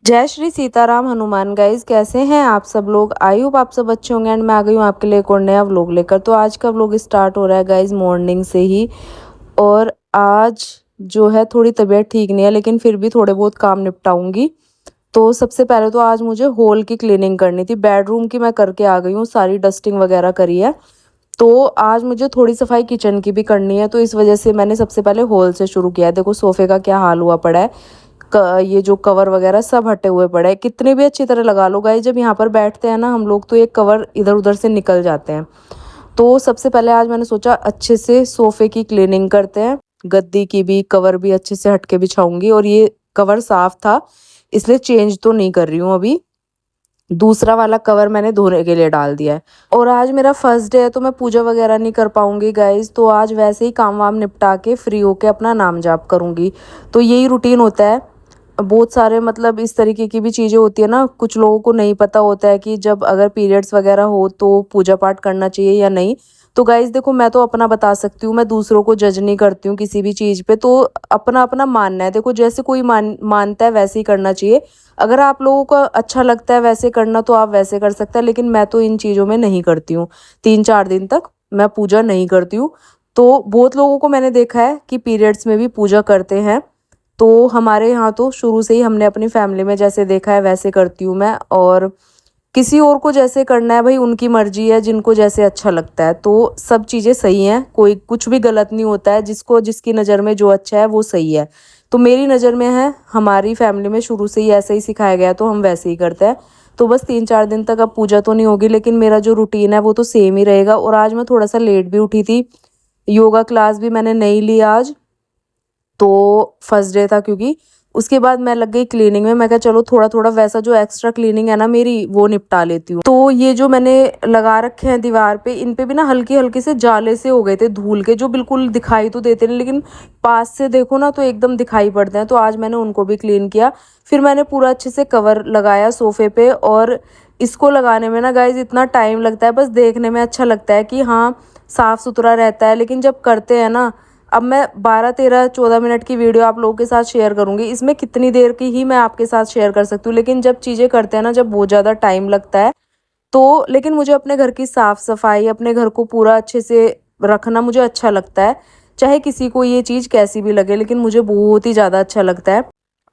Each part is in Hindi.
जय श्री सीताराम हनुमान गाइस, कैसे हैं आप सब लोग। आई होप आप सब अच्छे होंगे एंड मैं आ गई हूँ आपके लिए एक और नया व्लॉग लेकर। तो आज का व्लॉग स्टार्ट हो रहा है गाइस मॉर्निंग से ही। और आज जो है थोड़ी तबीयत ठीक नहीं है, लेकिन फिर भी थोड़े बहुत काम निपटाऊंगी। तो सबसे पहले तो आज मुझे हॉल की क्लीनिंग करनी थी। बेडरूम की मैं करके आ गई हूँ, सारी डस्टिंग वगैरह करी है। तो आज मुझे थोड़ी सफाई किचन की भी करनी है, तो इस वजह से मैंने सबसे पहले हॉल से शुरू किया है। देखो सोफे का क्या हाल हुआ पड़ा है। ये जो कवर वगैरह सब हटे हुए पड़े हैं। कितने भी अच्छी तरह लगा लो गाइस, जब यहाँ पर बैठते हैं ना हम लोग, तो ये कवर इधर उधर से निकल जाते हैं। तो सबसे पहले आज मैंने सोचा अच्छे से सोफे की क्लीनिंग करते हैं। गद्दी की भी, कवर भी अच्छे से हटके बिछाऊंगी। और ये कवर साफ था, इसलिए चेंज तो नहीं कर रही हूँ अभी। दूसरा वाला कवर मैंने धोने के लिए डाल दिया है। और आज मेरा फर्स्ट डे है, तो मैं पूजा वगैरह नहीं कर पाऊंगी गाइज। तो आज वैसे ही काम वाम निपटा के फ्री होके अपना नाम जाप करूंगी। तो यही रूटीन होता है। बहुत सारे मतलब इस तरीके की भी चीज़ें होती है ना, कुछ लोगों को नहीं पता होता है कि जब अगर पीरियड्स वगैरह हो तो पूजा पाठ करना चाहिए या नहीं। तो गाइज देखो, मैं तो अपना बता सकती हूँ, मैं दूसरों को जज नहीं करती हूँ किसी भी चीज़ पे। तो अपना अपना मानना है। देखो जैसे कोई मानता है वैसे ही करना चाहिए। अगर आप लोगों को अच्छा लगता है वैसे करना तो आप वैसे कर सकते हैं, लेकिन मैं तो इन चीज़ों में नहीं करती हूँ। 3-4 दिन तक मैं पूजा नहीं करती हूँ। तो बहुत लोगों को मैंने देखा है कि पीरियड्स में भी पूजा करते हैं। तो हमारे यहाँ तो शुरू से ही हमने अपनी फैमिली में जैसे देखा है वैसे करती हूँ मैं। और किसी और को जैसे करना है भाई, उनकी मर्जी है, जिनको जैसे अच्छा लगता है। तो सब चीज़ें सही हैं, कोई कुछ भी गलत नहीं होता है। जिसको जिसकी नज़र में जो अच्छा है वो सही है। तो मेरी नज़र में है, हमारी फैमिली में शुरू से ही ऐसे ही सिखाया गया, तो हम वैसे ही करते हैं। तो बस 3-4 दिन तक अब पूजा तो नहीं होगी, लेकिन मेरा जो रूटीन है वो तो सेम ही रहेगा। और आज मैं थोड़ा सा लेट भी उठी थी। योगा क्लास भी मैंने नहीं ली आज, तो फर्स्ट डे था क्योंकि। उसके बाद मैं लग गई क्लीनिंग में। मैं कहा चलो थोड़ा थोड़ा वैसा जो एक्स्ट्रा क्लीनिंग है ना मेरी, वो निपटा लेती हूँ। तो ये जो मैंने लगा रखे हैं दीवार पे, इन पे भी ना हल्के हल्के से जाले से हो गए थे धूल के, जो बिल्कुल दिखाई तो देते नहीं, लेकिन पास से देखो ना तो एकदम दिखाई पड़ते हैं। तो आज मैंने उनको भी क्लीन किया। फिर मैंने पूरा अच्छे से कवर लगाया सोफे पे। और इसको लगाने में ना गाइज इतना टाइम लगता है, बस देखने में अच्छा लगता है कि हाँ साफ सुथरा रहता है, लेकिन जब करते हैं ना। अब मैं 12-13-14 मिनट की वीडियो आप लोगों के साथ शेयर करूंगी, इसमें कितनी देर की ही मैं आपके साथ शेयर कर सकती हूँ। लेकिन जब चीज़ें करते हैं ना, जब बहुत ज़्यादा टाइम लगता है तो। लेकिन मुझे अपने घर की साफ सफाई, अपने घर को पूरा अच्छे से रखना मुझे अच्छा लगता है। चाहे किसी को ये चीज़ कैसी भी लगे, लेकिन मुझे बहुत ही ज़्यादा अच्छा लगता है।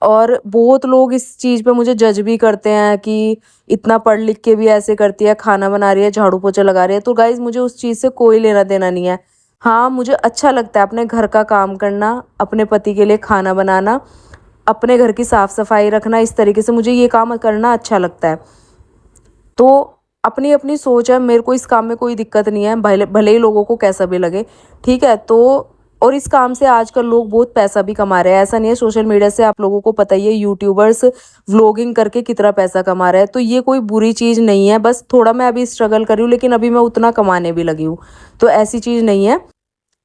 और बहुत लोग इस चीज़ पे मुझे जज भी करते हैं कि इतना पढ़ लिख के भी ऐसे करती है, खाना बना रही है, झाड़ू पोछा लगा रही है। तो गाइज मुझे उस चीज़ से कोई लेना देना नहीं है। हाँ मुझे अच्छा लगता है अपने घर का काम करना, अपने पति के लिए खाना बनाना, अपने घर की साफ सफाई रखना। इस तरीके से मुझे ये काम करना अच्छा लगता है। तो अपनी अपनी सोच है, मेरे को इस काम में कोई दिक्कत नहीं है, भले भले ही लोगों को कैसा भी लगे। ठीक है तो। और इस काम से आजकल लोग बहुत पैसा भी कमा रहे हैं। ऐसा नहीं है, सोशल मीडिया से आप लोगों को पता ही है, यूट्यूबर्स व्लॉगिंग करके कितना पैसा कमा रहे हैं। तो ये कोई बुरी चीज़ नहीं है, बस थोड़ा मैं अभी स्ट्रगल कर रही हूँ, लेकिन अभी मैं उतना कमाने भी लगी हूँ। तो ऐसी चीज़ नहीं है।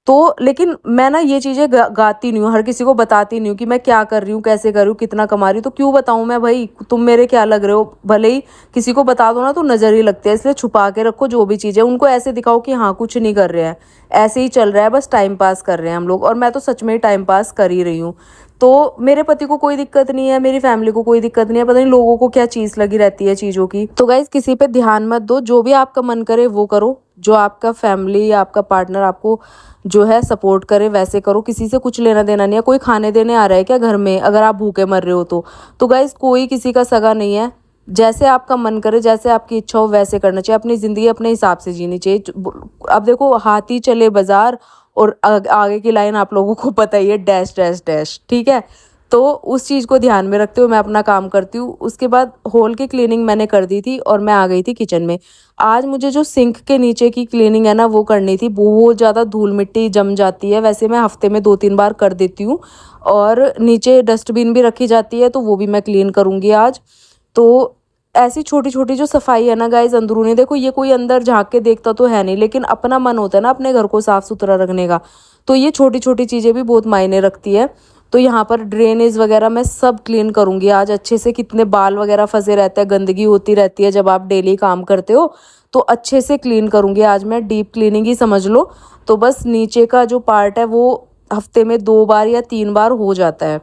तो लेकिन मैं ना ये चीज़ें गाती नहीं हूँ, हर किसी को बताती नहीं हूँ कि मैं क्या कर रही हूँ, कैसे कर रही हूँ, कितना कमा रही हूँ। तो क्यों बताऊँ मैं भाई, तुम मेरे क्या लग रहे हो। भले ही किसी को बता दो ना तो नज़र ही लगती है, इसलिए छुपा के रखो जो भी चीज़ है। उनको ऐसे दिखाओ कि हाँ कुछ नहीं कर रहे हैं, ऐसे ही चल रहा है, बस टाइम पास कर रहे हैं हम लोग। और मैं तो सच में ही टाइम पास कर ही रही हूँ। तो मेरे पति को कोई दिक्कत नहीं है, मेरी फैमिली को कोई दिक्कत नहीं है। पता नहीं लोगों को क्या चीज़ लगी रहती है चीज़ों की। तो गाइज किसी पे ध्यान मत दो, जो भी आपका मन करे वो करो। जो आपका फैमिली या आपका पार्टनर आपको जो है सपोर्ट करे वैसे करो। किसी से कुछ लेना देना नहीं है। कोई खाने देने आ रहा है क्या घर में, अगर आप भूखे मर रहे हो तो गाइज कोई किसी का सगा नहीं है। जैसे आपका मन करे, जैसे आपकी इच्छा हो वैसे करना चाहिए। अपनी ज़िंदगी अपने हिसाब से जीनी चाहिए। अब देखो, हाथी चले बाजार, और आगे की लाइन आप लोगों को पता ही है, डैश डैश डैश। ठीक है। तो उस चीज़ को ध्यान में रखते हुए मैं अपना काम करती हूँ। उसके बाद हॉल की क्लीनिंग मैंने कर दी थी और मैं आ गई थी किचन में। आज मुझे जो सिंक के नीचे की क्लीनिंग है ना वो करनी थी। बहुत ज़्यादा धूल मिट्टी जम जाती है। वैसे मैं हफ्ते में 2-3 बार कर देती हूँ। और नीचे डस्टबिन भी रखी जाती है, तो वो भी मैं क्लीन करूँगी आज। तो ऐसी छोटी छोटी जो सफाई है ना गाइज अंदरूनी, देखो ये कोई अंदर झांक के देखता तो है नहीं, लेकिन अपना मन होता है ना अपने घर को साफ सुथरा रखने का। तो ये छोटी छोटी चीज़ें भी बहुत मायने रखती है। तो यहाँ पर ड्रेनेज वगैरह मैं सब क्लीन करूँगी आज अच्छे से। कितने बाल वगैरह फंसे रहते हैं, गंदगी होती रहती है जब आप डेली काम करते हो। तो अच्छे से क्लीन करूँगी आज मैं, डीप क्लीनिंग ही समझ लो। तो बस नीचे का जो पार्ट है वो हफ्ते में 2 बार या 3 बार हो जाता है।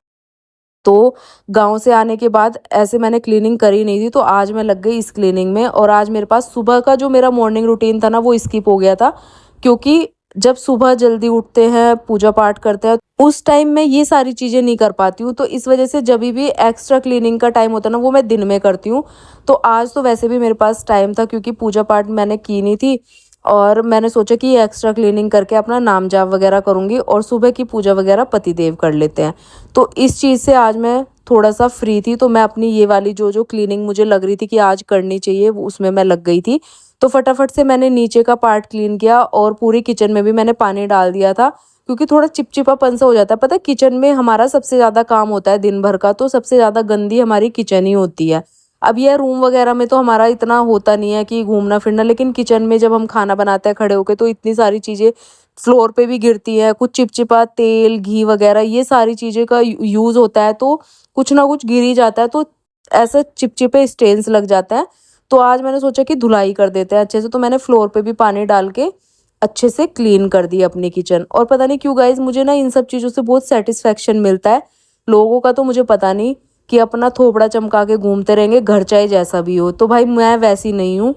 तो गांव से आने के बाद ऐसे मैंने क्लीनिंग करी नहीं थी, तो आज मैं लग गई इस क्लीनिंग में। और आज मेरे पास सुबह का जो मेरा मॉर्निंग रूटीन था ना वो स्किप हो गया था, क्योंकि जब सुबह जल्दी उठते हैं, पूजा पाठ करते हैं, उस टाइम मैं ये सारी चीज़ें नहीं कर पाती हूँ। तो इस वजह से जब भी एक्स्ट्रा क्लीनिंग का टाइम होता है ना वो मैं दिन में करती हूँ। तो आज तो वैसे भी मेरे पास टाइम था, क्योंकि पूजा पाठ मैंने की नहीं थी, और मैंने सोचा कि एक्स्ट्रा क्लीनिंग करके अपना नाम जाप वगैरह करूँगी और सुबह की पूजा वगैरह पति देव कर लेते हैं। तो इस चीज़ से आज मैं थोड़ा सा फ्री थी, तो मैं अपनी ये वाली जो जो क्लीनिंग मुझे लग रही थी कि आज करनी चाहिए उसमें मैं लग गई थी। तो फटाफट से मैंने नीचे का पार्ट क्लीन किया और पूरी किचन में भी मैंने पानी डाल दिया था, क्योंकि थोड़ा चिपचिपापन सा हो जाता है। पता है किचन में हमारा सबसे ज़्यादा काम होता है दिन भर का, तो सबसे ज़्यादा गंदी हमारी किचन ही होती है। अब यह रूम वगैरह में तो हमारा इतना होता नहीं है कि घूमना फिरना, लेकिन किचन में जब हम खाना बनाते हैं खड़े होके तो इतनी सारी चीज़ें फ्लोर पे भी गिरती है, कुछ चिपचिपा तेल घी वगैरह ये सारी चीज़ें का यूज़ होता है, तो कुछ ना कुछ गिर ही जाता है, तो ऐसा चिपचिपे स्टेन्स लग जाता है। तो आज मैंने सोचा कि धुलाई कर देते हैं अच्छे से, तो मैंने फ्लोर पे भी पानी डाल के अच्छे से क्लीन कर दी अपनी किचन। और पता नहीं क्यों गाइज मुझे ना इन सब चीज़ों से बहुत सेटिस्फेक्शन मिलता है। लोगों का तो मुझे पता नहीं, कि अपना थोबड़ा चमका के घूमते रहेंगे घर चाहे जैसा भी हो, तो भाई मैं वैसी नहीं हूँ।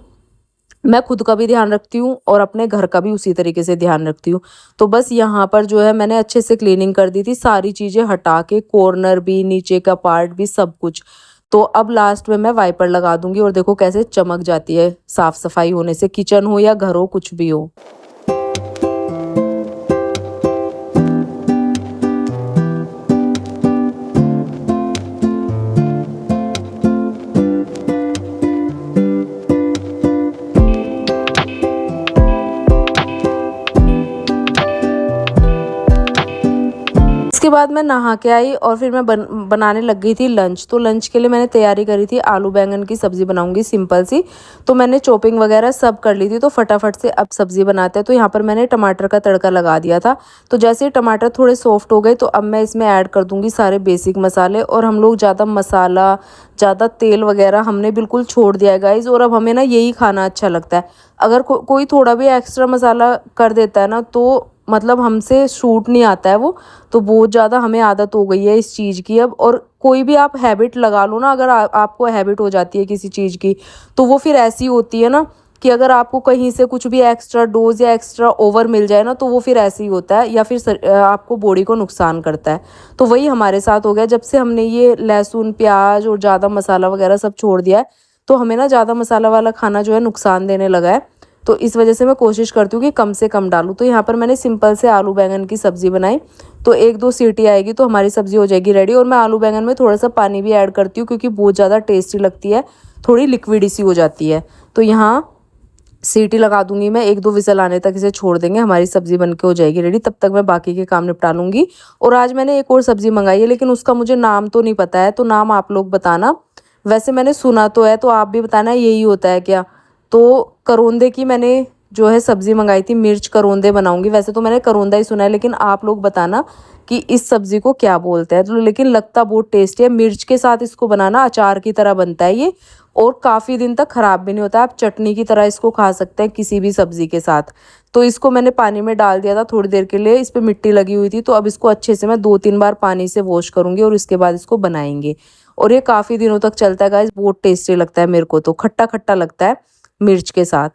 मैं खुद का भी ध्यान रखती हूँ और अपने घर का भी उसी तरीके से ध्यान रखती हूँ। तो बस यहाँ पर जो है मैंने अच्छे से क्लीनिंग कर दी थी, सारी चीज़ें हटा के, कॉर्नर भी, नीचे का पार्ट भी, सब कुछ। तो अब लास्ट में मैं वाइपर लगा दूंगी और देखो कैसे चमक जाती है साफ सफाई होने से, किचन हो या घर हो कुछ भी हो। इसके बाद मैं नहा के आई और फिर मैं बनाने लग गई थी लंच। तो लंच के लिए मैंने तैयारी करी थी, आलू बैंगन की सब्ज़ी बनाऊंगी सिंपल सी। तो मैंने चॉपिंग वगैरह सब कर ली थी, तो फटाफट से अब सब्ज़ी बनाते हैं। तो यहाँ पर मैंने टमाटर का तड़का लगा दिया था। तो जैसे ही टमाटर थोड़े सॉफ्ट हो गए तो अब मैं इसमें ऐड कर दूँगी सारे बेसिक मसाले। और हम लोग ज़्यादा मसाला, ज़्यादा तेल वगैरह हमने बिल्कुल छोड़ दिया है गाइज़, और अब हमें ना यही खाना अच्छा लगता है। अगर कोई थोड़ा भी एक्स्ट्रा मसाला कर देता है ना तो मतलब हमसे शूट नहीं आता है वो। तो बहुत ज़्यादा हमें आदत हो गई है इस चीज़ की अब। और कोई भी आप हैबिट लगा लो ना, अगर आपको हैबिट हो जाती है किसी चीज़ की, तो वो फिर ऐसी होती है ना कि अगर आपको कहीं से कुछ भी एक्स्ट्रा डोज या एक्स्ट्रा ओवर मिल जाए ना तो वो फिर ऐसे ही होता है, या फिर आपको बॉडी को नुकसान करता है। तो वही हमारे साथ हो गया, जब से हमने ये लहसुन प्याज और ज़्यादा मसाला वगैरह सब छोड़ दिया है, तो हमें ना ज़्यादा मसाला वाला खाना जो है नुकसान देने लगा है। तो इस वजह से मैं कोशिश करती हूँ कि कम से कम डालूँ। तो यहाँ पर मैंने सिंपल से आलू बैंगन की सब्ज़ी बनाई। तो एक दो सीटी आएगी तो हमारी सब्ज़ी हो जाएगी रेडी। और मैं आलू बैंगन में थोड़ा सा पानी भी ऐड करती हूँ, क्योंकि बहुत ज़्यादा टेस्टी लगती है, थोड़ी लिक्विडी सी हो जाती है। तो यहाँ सीटी लगा दूंगी मैं, एक दो विसल आने तक इसे छोड़ देंगे, हमारी सब्ज़ी बन के हो जाएगी रेडी। तब तक मैं बाकी के काम निपटा लूँगी। और आज मैंने एक और सब्ज़ी मंगाई है, लेकिन उसका मुझे नाम तो नहीं पता है, तो नाम आप लोग बताना। वैसे मैंने सुना तो है, तो आप भी बताना यही होता है क्या। तो करोंदे की मैंने जो है सब्ज़ी मंगाई थी, मिर्च करोंदे बनाऊंगी। वैसे तो मैंने करोंदा ही सुना है, लेकिन आप लोग बताना कि इस सब्ज़ी को क्या बोलते हैं। तो लेकिन लगता बहुत टेस्टी है, मिर्च के साथ इसको बनाना अचार की तरह बनता है ये, और काफ़ी दिन तक ख़राब भी नहीं होता। आप चटनी की तरह इसको खा सकते हैं किसी भी सब्ज़ी के साथ। तो इसको मैंने पानी में डाल दिया था थोड़ी देर के लिए, इस पर मिट्टी लगी हुई थी। तो अब इसको अच्छे से मैं 2-3 बार पानी से वॉश करूँगी और इसके बाद इसको बनाएंगे। और ये काफ़ी दिनों तक चलता है गाइस, बहुत टेस्टी लगता है मेरे को, तो खट्टा खट्टा लगता है मिर्च के साथ।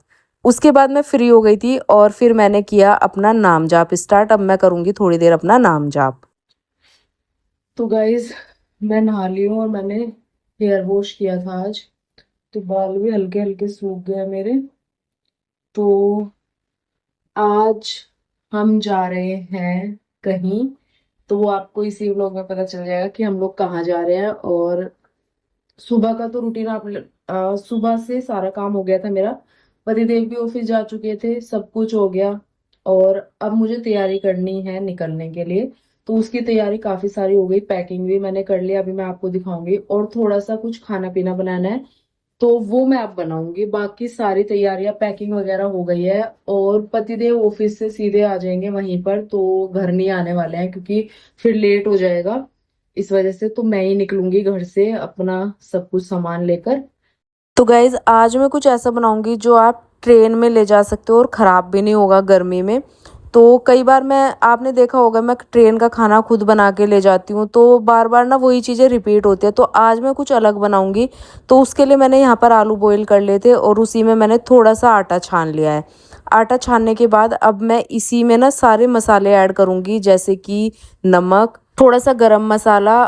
उसके बाद मैं फ्री हो गई थी और फिर मैंने किया अपना नाम जाप स्टार्ट। अब मैं करूँगी थोड़ी देर अपना नाम जाप। तो गाइज मैं नहा ली हूँ और मैंने हेयर वॉश किया था आज, तो बाल भी हल्के हल्के सूख गए मेरे। तो आज हम जा रहे हैं कहीं, तो वो आपको इसी व्लॉग में पता चल जाएगा कि हम लोग कहाँ जा रहे हैं। और सुबह का तो रूटीन सुबह से सारा काम हो गया था मेरा। पतिदेव भी ऑफिस जा चुके थे, सब कुछ हो गया। और अब मुझे तैयारी करनी है निकलने के लिए, तो उसकी तैयारी काफी सारी हो गई, पैकिंग भी मैंने कर लिया, अभी मैं आपको दिखाऊंगी। और थोड़ा सा कुछ खाना पीना बनाना है, तो वो मैं अब बनाऊंगी। बाकी सारी तैयारियां पैकिंग वगैरह हो गई है। और पतिदेव ऑफिस से सीधे आ जाएंगे वहीं पर, तो घर नहीं आने वाले हैं, क्योंकि फिर लेट हो जाएगा। इस वजह से तो मैं ही निकलूंगी घर से अपना सब कुछ सामान लेकर। तो गाइज आज मैं कुछ ऐसा बनाऊंगी जो आप ट्रेन में ले जा सकते हो और ख़राब भी नहीं होगा गर्मी में। तो कई बार मैं आपने देखा होगा मैं ट्रेन का खाना खुद बना के ले जाती हूँ, तो बार बार ना वही चीज़ें रिपीट होती है। तो आज मैं कुछ अलग बनाऊंगी। तो उसके लिए मैंने यहाँ पर आलू बॉईल कर लिए थे और उसी में मैंने थोड़ा सा आटा छान लिया है। आटा छानने के बाद अब मैं इसी में ना सारे मसाले ऐड करूँगी, जैसे कि नमक, थोड़ा सा गरम मसाला,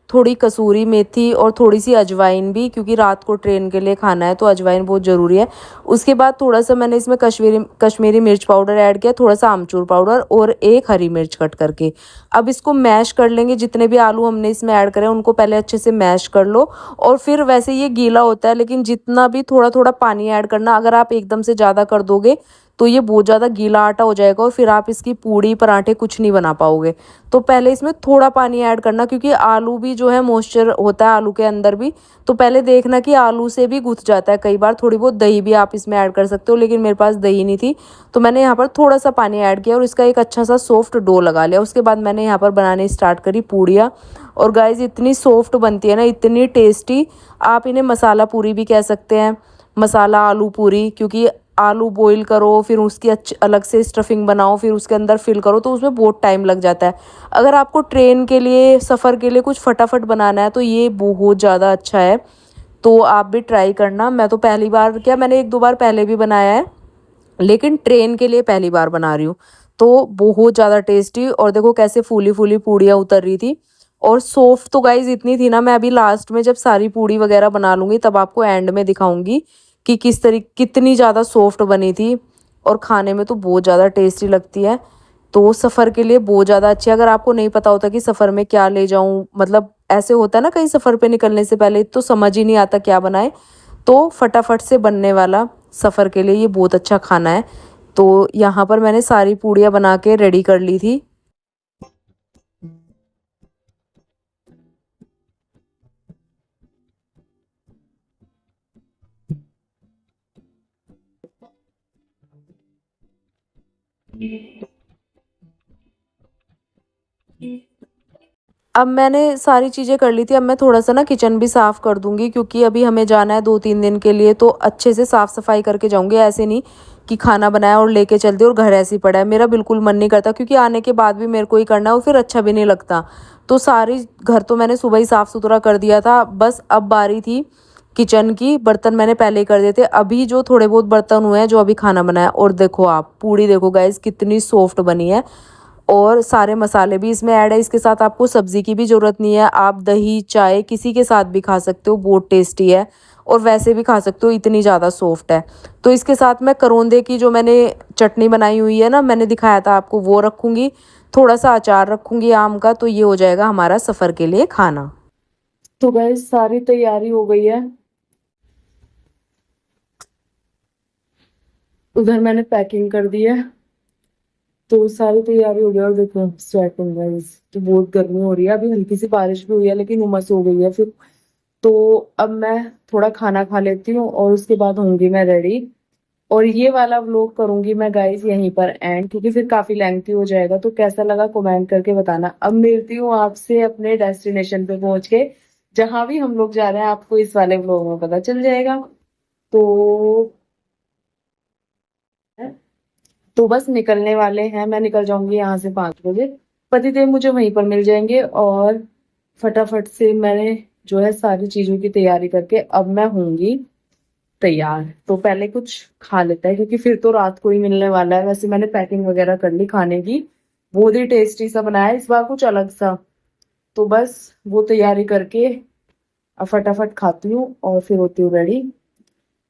थोड़ी कसूरी मेथी और थोड़ी सी अजवाइन भी, क्योंकि रात को ट्रेन के लिए खाना है तो अजवाइन बहुत ज़रूरी है। उसके बाद थोड़ा सा मैंने इसमें कश्मीरी कश्मीरी मिर्च पाउडर ऐड किया, थोड़ा सा आमचूर पाउडर और एक हरी मिर्च कट करके। अब इसको मैश कर लेंगे, जितने भी आलू हमने इसमें ऐड करे उनको पहले अच्छे से मैश कर लो। और फिर वैसे ये गीला होता है, लेकिन जितना भी थोड़ा थोड़ा पानी ऐड करना, अगर आप एकदम से ज़्यादा कर दोगे तो ये बहुत ज़्यादा गीला आटा हो जाएगा और फिर आप इसकी पूड़ी पराठे कुछ नहीं बना पाओगे। तो पहले इसमें थोड़ा पानी ऐड करना, क्योंकि आलू भी जो है मॉइस्चर होता है आलू के अंदर भी। तो पहले देखना कि आलू से भी गुथ जाता है कई बार। थोड़ी बहुत दही भी आप इसमें ऐड कर सकते हो, लेकिन मेरे पास दही नहीं थी तो मैंने यहाँ पर थोड़ा सा पानी ऐड किया और इसका एक अच्छा सा सॉफ्ट डो लगा लिया। उसके बाद मैंने यहाँ पर बनाने स्टार्ट करी पूड़ियाँ। और गाइज इतनी सॉफ्ट बनती है ना, इतनी टेस्टी। आप इन्हें मसाला पूरी भी कह सकते हैं, मसाला आलू पूरी, क्योंकि आलू बॉईल करो फिर उसकी अलग से स्टफिंग बनाओ फिर उसके अंदर फिल करो तो उसमें बहुत टाइम लग जाता है। अगर आपको ट्रेन के लिए सफ़र के लिए कुछ फटाफट बनाना है तो ये बहुत ज़्यादा अच्छा है। तो आप भी ट्राई करना। मैं तो पहली बार, क्या मैंने एक दो बार पहले भी बनाया है, लेकिन ट्रेन के लिए पहली बार बना रही हूँ। तो बहुत ज़्यादा टेस्टी। और देखो कैसे फूली फूली पूड़ियाँ उतर रही थी। और सॉफ्ट तो गाइज इतनी थी ना, मैं अभी लास्ट में जब सारी पूड़ी वगैरह बना लूँगी तब आपको एंड में दिखाऊंगी कि कितनी ज़्यादा सॉफ्ट बनी थी। और खाने में तो बहुत ज़्यादा टेस्टी लगती है। तो सफ़र के लिए बहुत ज़्यादा अच्छी है। अगर आपको नहीं पता होता कि सफ़र में क्या ले जाऊँ, मतलब ऐसे होता है ना कहीं सफ़र पे निकलने से पहले तो समझ ही नहीं आता क्या बनाए, तो फटाफट से बनने वाला सफ़र के लिए ये बहुत अच्छा खाना है। तो यहाँ पर मैंने सारी पूड़ियाँ बना के रेडी कर ली थी। अब मैंने सारी चीज़ें कर ली थी। अब मैं थोड़ा सा ना किचन भी साफ़ कर दूँगी, क्योंकि अभी हमें जाना है 2-3 दिन के लिए, तो अच्छे से साफ़ सफाई करके जाऊँगी। ऐसे नहीं कि खाना बनाया और लेके चल दिया और घर ऐसे ही पड़ा है। मेरा बिल्कुल मन नहीं करता, क्योंकि आने के बाद भी मेरे को ही करना है और फिर अच्छा भी नहीं लगता। तो सारी घर तो मैंने सुबह ही साफ़ सुथरा कर दिया था। बस अब बारी थी किचन की। बर्तन मैंने पहले ही कर दिए थे। अभी जो थोड़े बहुत बर्तन हुए हैं जो अभी खाना बनाया। और देखो आप पूड़ी देखो गाइस कितनी सॉफ्ट बनी है। और सारे मसाले भी इसमें ऐड है। इसके साथ आपको सब्ज़ी की भी ज़रूरत नहीं है, आप दही चाय किसी के साथ भी खा सकते हो, बहुत टेस्टी है। और वैसे भी खा सकते हो, इतनी ज़्यादा सॉफ्ट है। तो इसके साथ मैं करौंदे की जो मैंने चटनी बनाई हुई है ना, मैंने दिखाया था आपको, वो रखूँगी। थोड़ा सा अचार रखूँगी आम का। तो ये हो जाएगा हमारा सफ़र के लिए खाना। तो गाइस सारी तैयारी हो गई है। उधर मैंने पैकिंग कर दी है। तो सारी तैयारी हो गई। और देखो स्वेटिंग गाइस, तो बहुत गर्मी हो रही है। अभी हल्की सी बारिश भी हुई है, लेकिन उमस हो गई है फिर। तो अब मैं थोड़ा खाना खा लेती हूँ और उसके बाद होंगी मैं रेडी। और ये वाला व्लॉग करूंगी मैं गाइस यहीं पर एंड, क्योंकि फिर काफी लेंथी हो जाएगा। तो कैसा लगा कमेंट करके बताना। अब मिलती हूँ आपसे अपने डेस्टिनेशन पे पहुंच के। जहां भी हम लोग जा रहे हैं आपको इस वाले व्लॉग में पता चल जाएगा। तो तो बस निकलने वाले हैं। मैं निकल जाऊंगी यहाँ से 5 बजे। पतिदेव मुझे वहीं पर मिल जाएंगे। और फटाफट से मैंने जो है सारी चीजों की तैयारी करके अब मैं होंगी तैयार। तो पहले कुछ खा लेता है, क्योंकि फिर तो रात को ही मिलने वाला है। वैसे मैंने पैकिंग वगैरह कर ली खाने की। बहुत ही टेस्टी सा बनाया इस बार, कुछ अलग सा। तो बस वो तैयारी करके अब फटाफट खाती हूँ और फिर होती हूँ रेडी।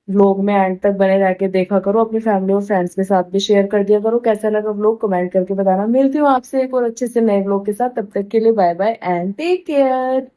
व्लॉग में एंड तक बने रह के देखा करो, अपनी फैमिली और फ्रेंड्स के साथ भी शेयर कर दिया करो। कैसा लगा व्लॉग कमेंट करके बताना। मिलती हूँ आपसे एक और अच्छे से नए व्लॉग के साथ। तब तक के लिए bye bye and take care.